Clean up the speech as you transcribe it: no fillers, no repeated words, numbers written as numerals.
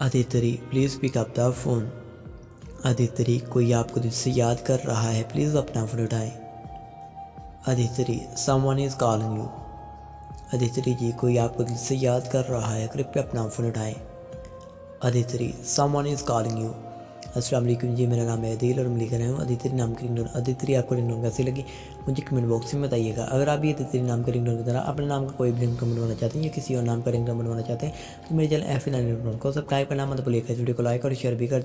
Aditi please pick up the phone. Aditi कोई आपको दिल से याद कर रहा है, प्लीज़ अपना फ़ोन उठाएं। Aditi someone is calling you. Aditi ji कोई आपको दिल से याद कर रहा है, कृपया अपना फ़ोन उठाएं। Aditi someone is calling you. अस्सलाम वालेकुम जी, मेरा नाम है अदील और मैं लिख रहा हूँ अदिति नाम की रिंगटोन। अदिति आपको रिंगटोन कैसी लगी मुझे कमेंट बॉक्स में बताइएगा। अगर आप ये अदिति नाम के रिंगटोन की तरह अपने नाम का कोई भी रिंगटोन बनवाना चाहते हैं या किसी और नाम का रिंगटोन बनवाना चाहते हैं तो मेरे चैनल F9 रिंगटोन को सब्सक्राइब करना मत भूलिएगा। इस वीडियो को लाइक और शेयर भी कर